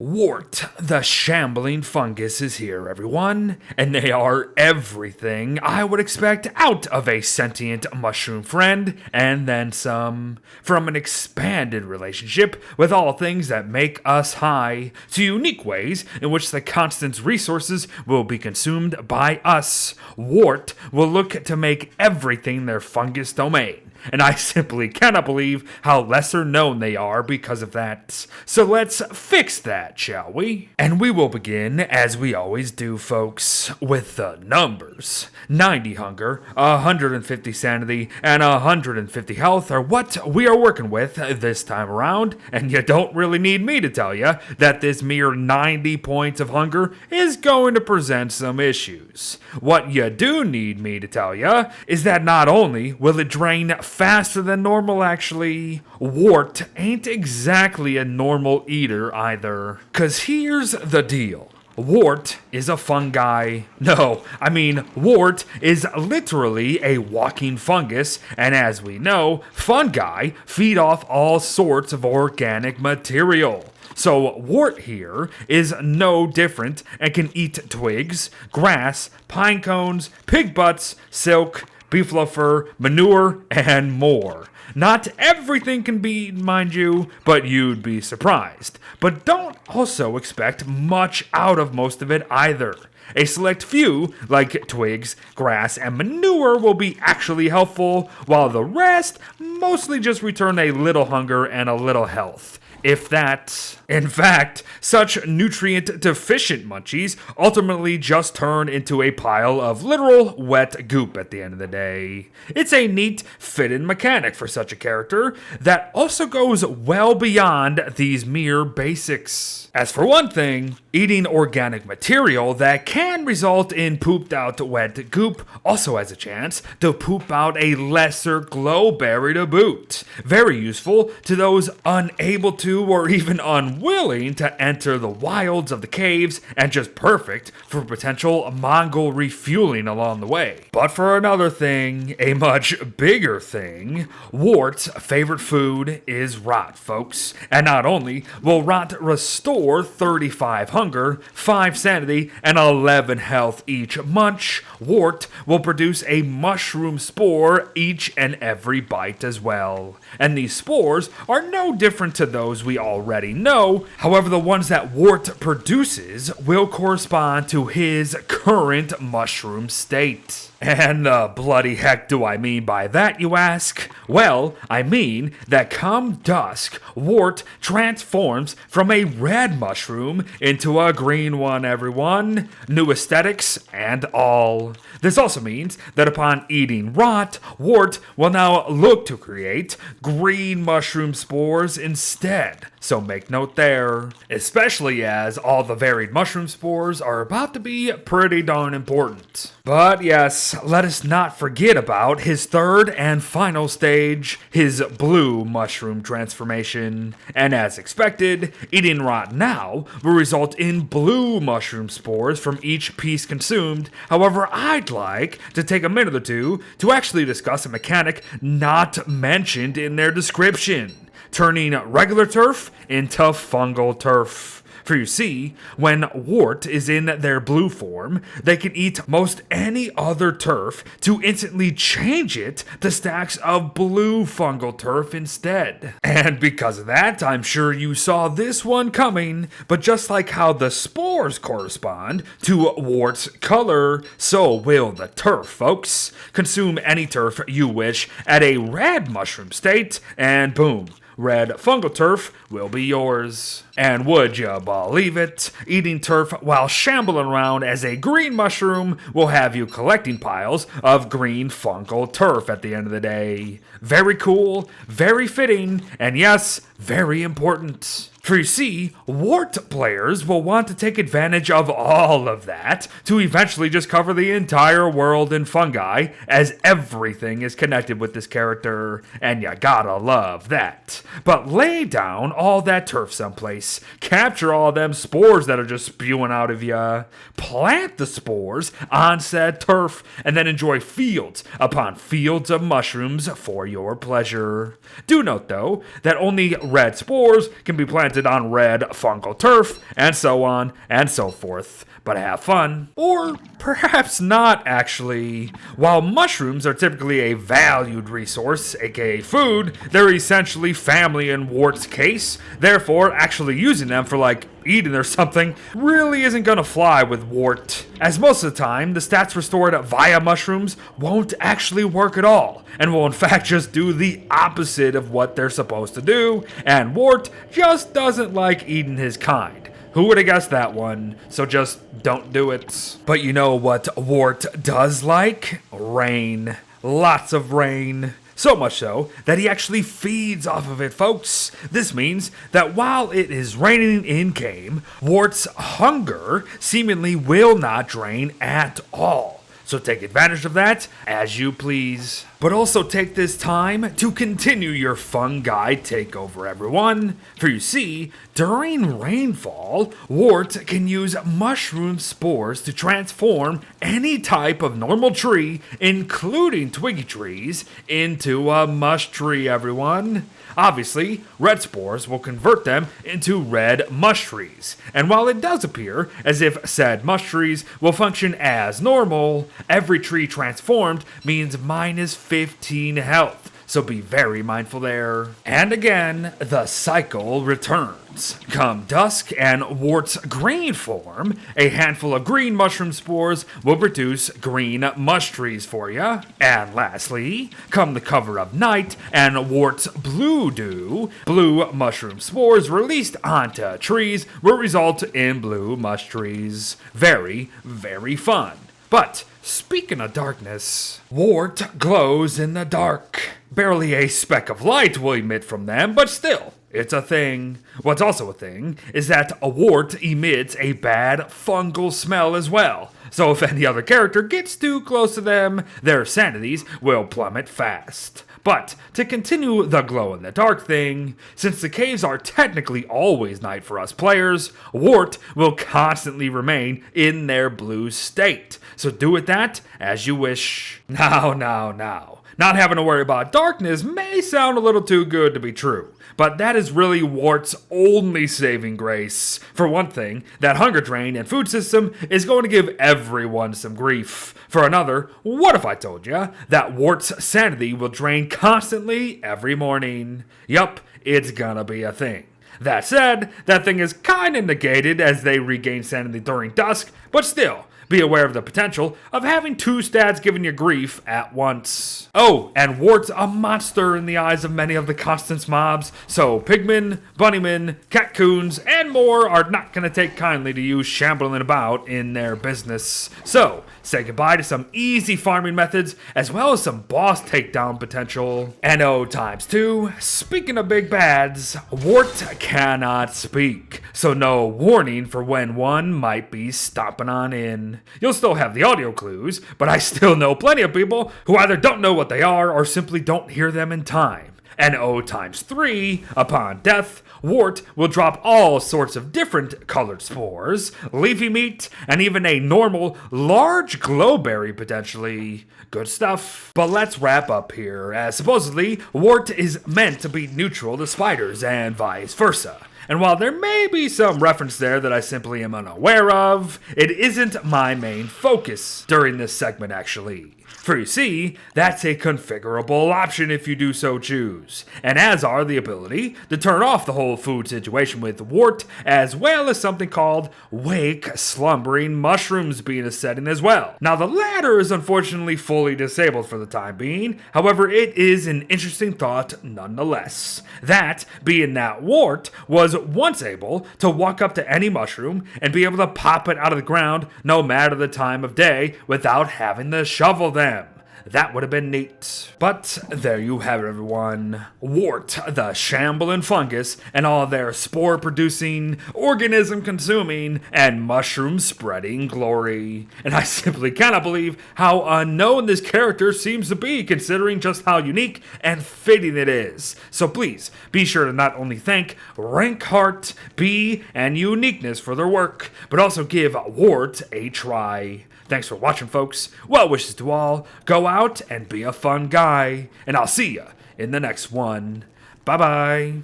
Wort, the shambling fungus, is here, everyone, and they are everything I would expect out of a sentient mushroom friend, and then some. From an expanded relationship with all things that make us high, to unique ways in which the constant's resources will be consumed by us, Wort will look to make everything their fungus domain. And I simply cannot believe how lesser known they are because of that. So let's fix that, shall we? And we will begin, as we always do, folks, with the numbers. 90 hunger, 150 sanity, and 150 health are what we are working with this time around, and you don't really need me to tell you that this mere 90 points of hunger is going to present some issues. What you do need me to tell you is that not only will it drain faster than normal, actually, Wort ain't exactly a normal eater either. 'Cause here's the deal. Wort is a fungi. No, I mean, Wort is literally a walking fungus, and as we know, fungi feed off all sorts of organic material. So Wort here is no different and can eat twigs, grass, pine cones, pig butts, silk, beefalo fur, manure, and more. Not everything can be eaten, mind you, but you'd be surprised. But don't also expect much out of most of it either. A select few, like twigs, grass, and manure, will be actually helpful, while the rest mostly just return a little hunger and a little health. If that. In fact, such nutrient-deficient munchies ultimately just turn into a pile of literal wet goop at the end of the day. It's a neat fit-in mechanic for such a character that also goes well beyond these mere basics. As for one thing, eating organic material that can result in pooped out wet goop also has a chance to poop out a lesser glowberry to boot. Very useful to those unable to or even unwilling to enter the wilds of the caves, and just perfect for potential Mongol refueling along the way. But for another thing, a much bigger thing, Wort's favorite food is rot, folks. And not only will rot restore 35 hunger, 5 sanity, and 11 health each munch, Wort will produce a mushroom spore each and every bite as well. And these spores are no different to those we already know. However, the ones that Wort produces will correspond to his current mushroom state. And the bloody heck do I mean by that, you ask? Well, I mean that come dusk, Wort transforms from a red mushroom into a green one, everyone. New aesthetics and all. This also means that upon eating rot, Wort will now look to create green mushroom spores instead. So make note there, especially as all the varied mushroom spores are about to be pretty darn important. But yes, let us not forget about his third and final stage, his blue mushroom transformation. And as expected, eating rot now will result in blue mushroom spores from each piece consumed. However, I'd like to take a minute or two to actually discuss a mechanic not mentioned in their description: turning regular turf into fungal turf. For you see, when Wort is in their blue form, they can eat most any other turf to instantly change it to stacks of blue fungal turf instead. And because of that, I'm sure you saw this one coming, but just like how the spores correspond to Wort's color, so will the turf, folks. Consume any turf you wish at a red mushroom state, and boom, red fungal turf will be yours. And would you believe it? Eating turf while shambling around as a green mushroom will have you collecting piles of green fungal turf at the end of the day. Very cool, very fitting, and yes, very important. For you see, Wort players will want to take advantage of all of that to eventually just cover the entire world in fungi, as everything is connected with this character, and you gotta love that. But lay down all that turf someplace grace. Capture all them spores that are just spewing out of ya. Plant the spores on said turf, and then enjoy fields upon fields of mushrooms for your pleasure. Do note, though, that only red spores can be planted on red fungal turf, and so on and so forth. But have fun. Or perhaps not, actually. While mushrooms are typically a valued resource, aka food, they're essentially family in Wort's case. Therefore, actually using them for eating or something really isn't gonna fly with Wort. As most of the time, the stats restored via mushrooms won't actually work at all, and will in fact just do the opposite of what they're supposed to do, and Wort just doesn't like eating his kind. Who would have guessed that one? So just don't do it. But you know what Wort does like? Rain. Lots of rain. So much so that he actually feeds off of it, folks. This means that while it is raining in-game, Wort's hunger seemingly will not drain at all. So take advantage of that as you please. But also take this time to continue your fungi takeover, everyone. For you see, during rainfall, Wort can use mushroom spores to transform any type of normal tree, including twiggy trees, into a mush tree, everyone. Obviously, red spores will convert them into red mush trees. And while it does appear as if said mush trees will function as normal, every tree transformed means minus 15 health. So be very mindful there. And again, the cycle returns. Come dusk and Wort's green form, a handful of green mushroom spores will produce green mush trees for you. And lastly, come the cover of night and Wort's blue dew, blue mushroom spores released onto trees will result in blue mush trees. Very, very fun. But speaking of darkness, Wort glows in the dark. Barely a speck of light will emit from them, but still, it's a thing. What's also a thing is that a Wort emits a bad fungal smell as well. So if any other character gets too close to them, their sanities will plummet fast. But to continue the glow-in-the-dark thing, since the caves are technically always night for us players, Wort will constantly remain in their blue state. So do with that as you wish. Now. Not having to worry about darkness may sound a little too good to be true, but that is really Wort's only saving grace. For one thing, that hunger drain and food system is going to give everyone some grief. For another, what if I told you that Wort's sanity will drain constantly every morning? Yup, it's gonna be a thing. That said, that thing is kinda negated as they regain sanity during dusk, but still, be aware of the potential of having two stats giving you grief at once. Oh, and Wort's a monster in the eyes of many of the Constance mobs, so pigmen, bunnymen, catcoons, and more are not going to take kindly to you shambling about in their business. So, say goodbye to some easy farming methods, as well as some boss takedown potential. And oh, times two, speaking of big bads, Wort cannot speak, so no warning for when one might be stomping on in. You'll still have the audio clues, but I still know plenty of people who either don't know what they are or simply don't hear them in time. And oh, times three, upon death, Wort will drop all sorts of different colored spores, leafy meat, and even a normal, large glowberry potentially. Good stuff. But let's wrap up here, as supposedly, Wort is meant to be neutral to spiders and vice versa. And while there may be some reference there that I simply am unaware of, it isn't my main focus during this segment actually. For you see, that's a configurable option if you do so choose, and as are the ability to turn off the whole food situation with Wort, as well as something called Wake Slumbering Mushrooms being a setting as well. Now the latter is unfortunately fully disabled for the time being, however it is an interesting thought nonetheless. That being that Wort was once able to walk up to any mushroom and be able to pop it out of the ground no matter the time of day without having to shovel them. That would have been neat. But there you have it, everyone. Wort, the Shambling fungus, and all their spore-producing, organism-consuming, and mushroom-spreading glory. And I simply cannot believe how unknown this character seems to be, considering just how unique and fitting it is. So please, be sure to not only thank Rank Heart, Bee, and Uniqueness for their work, but also give Wort a try. Thanks for watching, folks. Well wishes to all. Go out and be a fun guy. And I'll see ya in the next one. Bye-bye.